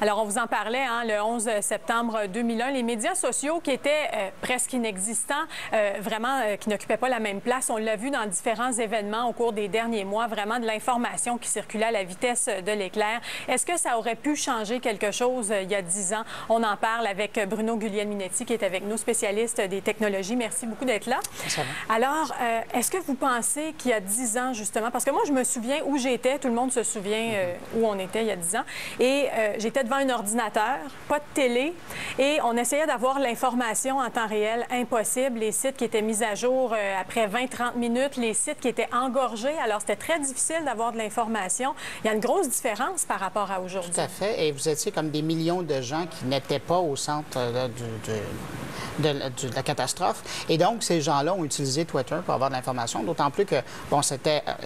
Alors, on vous en parlait, hein, le 11 septembre 2001, les médias sociaux qui étaient presque inexistants, qui n'occupaient pas la même place. On l'a vu dans différents événements au cours des derniers mois, vraiment de l'information qui circulait à la vitesse de l'éclair. Est-ce que ça aurait pu changer quelque chose il y a 10 ans? On en parle avec Bruno Guglielminetti, qui est avec nous, spécialiste des technologies. Merci beaucoup d'être là. Ça va. Alors, est-ce que vous pensez qu'il y a 10 ans, justement, parce que moi, je me souviens où j'étais, tout le monde se souvient où on était il y a 10 ans, et j'étais devant un ordinateur, pas de télé, et on essayait d'avoir l'information en temps réel, impossible. Les sites qui étaient mis à jour après 20-30 minutes, les sites qui étaient engorgés, alors c'était très difficile d'avoir de l'information. Il y a une grosse différence par rapport à aujourd'hui. Tout à fait, et vous étiez comme des millions de gens qui n'étaient pas au centre de la catastrophe. Et donc, ces gens-là ont utilisé Twitter pour avoir de l'information, d'autant plus que, bon,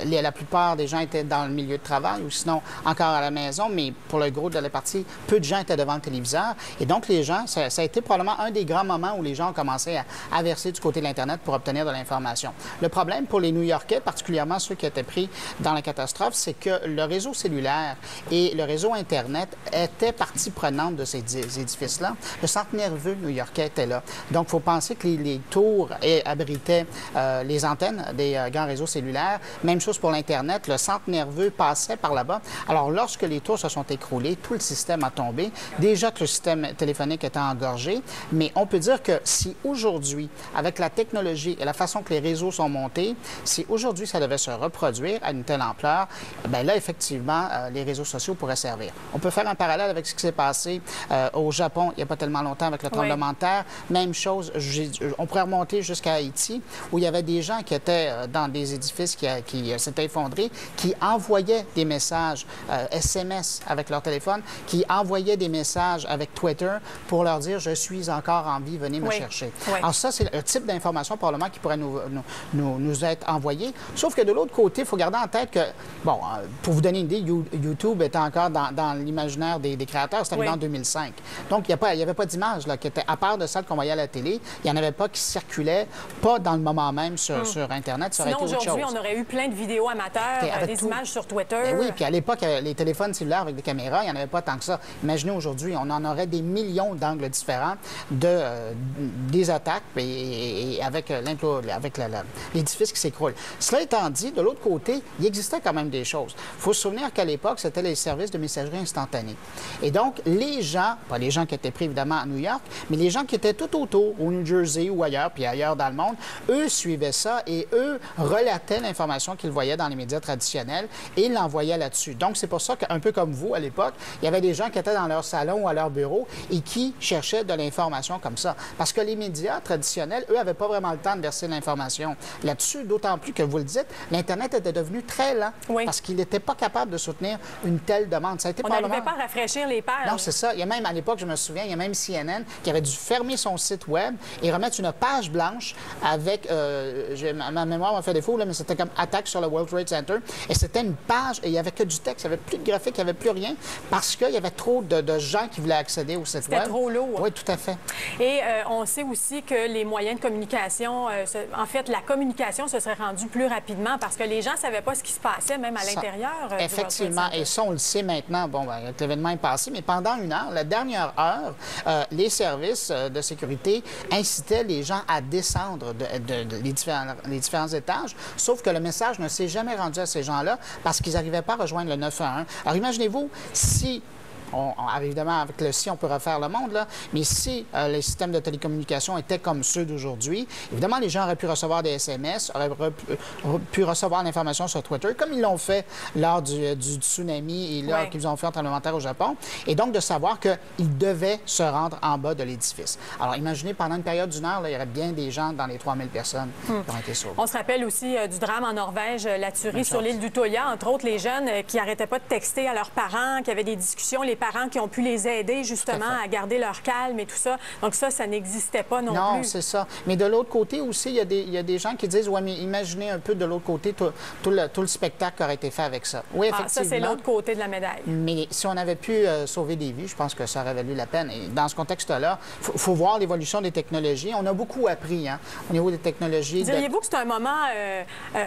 la plupart des gens étaient dans le milieu de travail ou sinon encore à la maison, mais pour le gros de la partie, peu de gens étaient devant le téléviseur. Et donc, les gens, ça a été probablement un des grands moments où les gens ont commencé à verser du côté de l'Internet pour obtenir de l'information. Le problème pour les New-Yorkais, particulièrement ceux qui étaient pris dans la catastrophe, c'est que le réseau cellulaire et le réseau Internet étaient partie prenante de ces édifices-là. Le centre nerveux new-yorkais était là. Donc, il faut penser que les tours abritaient les antennes des grands réseaux cellulaires. Même chose pour l'Internet. Le centre nerveux passait par là-bas. Alors, lorsque les tours se sont écroulées, tout le système a tombé. Déjà que le système téléphonique était engorgé, mais on peut dire que si aujourd'hui, avec la technologie et la façon que les réseaux sont montés, si aujourd'hui ça devait se reproduire à une telle ampleur, bien là, effectivement, les réseaux sociaux pourraient servir. On peut faire un parallèle avec ce qui s'est passé au Japon il n'y a pas tellement longtemps avec le tremblement de terre. Même chose, on pourrait remonter jusqu'à Haïti, où il y avait des gens qui étaient dans des édifices qui s'étaient effondrés, qui envoyaient des messages SMS avec leur téléphone, qui envoyaient des messages avec Twitter pour leur dire « Je suis encore en vie, venez me chercher ». Alors ça, c'est le type d'information probablement qui pourrait nous être envoyé. Sauf que de l'autre côté, il faut garder en tête que, bon, pour vous donner une idée, YouTube était encore dans l'imaginaire des créateurs, c'était arrivé en 2005. Donc, il n'y avait pas d'image qui était, à part de celle qu'on voyait à la télé, il n'y en avait pas qui circulaient, pas dans le moment même sur Internet. Ça aurait été autre chose. Sinon, aujourd'hui, on aurait eu plein de vidéos amateurs, des images sur Twitter. Oui, puis à l'époque, les téléphones cellulaires avec des caméras, il n'y en avait pas tant que ça. Imaginez aujourd'hui, on en aurait des millions d'angles différents des attaques et avec l'édifice qui s'écroule. Cela étant dit, de l'autre côté, il existait quand même des choses. Il faut se souvenir qu'à l'époque, c'était les services de messagerie instantanée. Et donc, les gens, pas les gens qui étaient pris évidemment à New York, mais les gens qui étaient tout autour, au New Jersey ou ailleurs, puis ailleurs dans le monde, eux suivaient ça et eux relataient l'information qu'ils voyaient dans les médias traditionnels et l'envoyaient là-dessus. Donc, c'est pour ça qu'un peu comme vous, à l'époque, il y avait des gens qui étaient dans leur salon ou à leur bureau et qui cherchaient de l'information comme ça. Parce que les médias traditionnels, eux, n'avaient pas vraiment le temps de verser l'information là-dessus, d'autant plus que, vous le dites, l'Internet était devenu très lent parce qu'il n'était pas capable de soutenir une telle demande. Ça a été on n'arrivait pas à rafraîchir les pages. Non, c'est ça. Il y a même, à l'époque, je me souviens, il y a même CNN qui avait dû fermer son site Web et remettre une page blanche avec, ma mémoire m'a fait défaut, là, mais c'était comme attaque sur le World Trade Center. Et c'était une page, et il n'y avait que du texte, il n'y avait plus de graphique, il n'y avait plus rien, parce qu'il y avait trop de gens qui voulaient accéder au site Web. C'était trop lourd. Oui, tout à fait. Et on sait aussi que les moyens de communication, en fait, la communication se serait rendue plus rapidement parce que les gens ne savaient pas ce qui se passait, même à l'intérieur. Effectivement, et ça, on le sait maintenant. Bon, ben, l'événement est passé, mais pendant une heure, la dernière heure, les services de sécurité incitaient les gens à descendre les différents étages, sauf que le message ne s'est jamais rendu à ces gens-là parce qu'ils n'arrivaient pas à rejoindre le 911. Alors, imaginez-vous si... évidemment, avec le si, on peut refaire le monde, là, mais si les systèmes de télécommunication étaient comme ceux d'aujourd'hui, évidemment, les gens auraient pu recevoir des SMS, auraient pu recevoir l'information sur Twitter, comme ils l'ont fait lors du tsunami et lors qu'ils ont fait un tremblement de terre au Japon, et donc de savoir qu'ils devaient se rendre en bas de l'édifice. Alors, imaginez, pendant une période d'une heure, là, il y aurait bien des gens dans les 3000 personnes qui ont été sauvés. On se rappelle aussi du drame en Norvège, la tuerie sur l'île d'Utoya, entre autres, les jeunes qui n'arrêtaient pas de texter à leurs parents, qui avaient des discussions, les parents qui ont pu les aider justement à garder leur calme et tout ça. Donc ça n'existait pas non plus. Non, c'est ça. Mais de l'autre côté aussi, il y a des gens qui disent, ouais, mais imaginez un peu de l'autre côté tout le spectacle qui aurait été fait avec ça. Oui, effectivement. Ça, c'est l'autre côté de la médaille. Mais si on avait pu sauver des vies, je pense que ça aurait valu la peine. Et dans ce contexte-là, il faut voir l'évolution des technologies. On a beaucoup appris au niveau des technologies. Diriez-vous que c'est un moment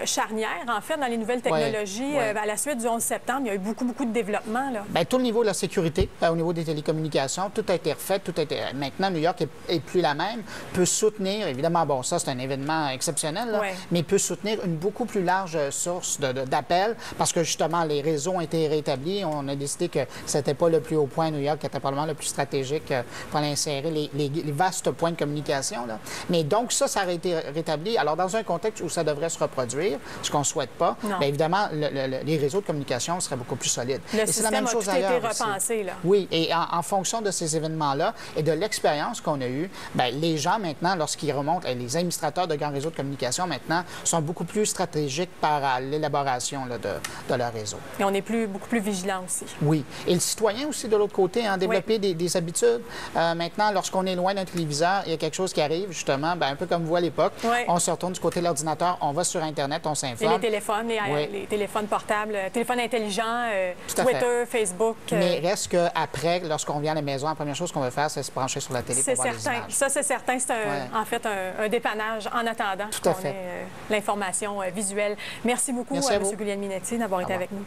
charnière, en fait, dans les nouvelles technologies? À la suite du 11 septembre, il y a eu beaucoup de développement, là. Bien, tout le niveau de la sécurité sécurité au niveau des télécommunications. Tout a été refait, tout a été... Maintenant, New York est plus la même, peut soutenir, évidemment, bon, ça, c'est un événement exceptionnel, là, mais peut soutenir une beaucoup plus large source d'appels parce que, justement, les réseaux ont été rétablis. On a décidé que c'était pas le plus haut point à New York, qui était probablement le plus stratégique pour aller insérer les vastes points de communication, là. Mais donc, ça a été rétabli. Alors, dans un contexte où ça devrait se reproduire, ce qu'on ne souhaite pas, bien évidemment, les réseaux de communication seraient beaucoup plus solides. Le système la même chose a tout été repensé, là. Oui, et en fonction de ces événements-là et de l'expérience qu'on a eue, bien, les gens, maintenant, lorsqu'ils remontent, les administrateurs de grands réseaux de communication, maintenant, sont beaucoup plus stratégiques par l'élaboration de leur réseau. Et on est beaucoup plus vigilants aussi. Oui. Et le citoyen aussi, de l'autre côté, développer des habitudes. Maintenant, lorsqu'on est loin d'un téléviseur, il y a quelque chose qui arrive, justement, bien, un peu comme vous à l'époque, on se retourne du côté de l'ordinateur, on va sur Internet, on s'informe. Et les téléphones, les téléphones portables, téléphones intelligents, Twitter, Facebook. Mais reste qu'après, lorsqu'on vient à la maison, la première chose qu'on veut faire, c'est se brancher sur la télé pour voir les images. Ça, c'est certain. C'est en fait un dépannage en attendant qu'on ait l'information visuelle. Merci beaucoup, M. Guglielminetti, d'avoir été avec nous.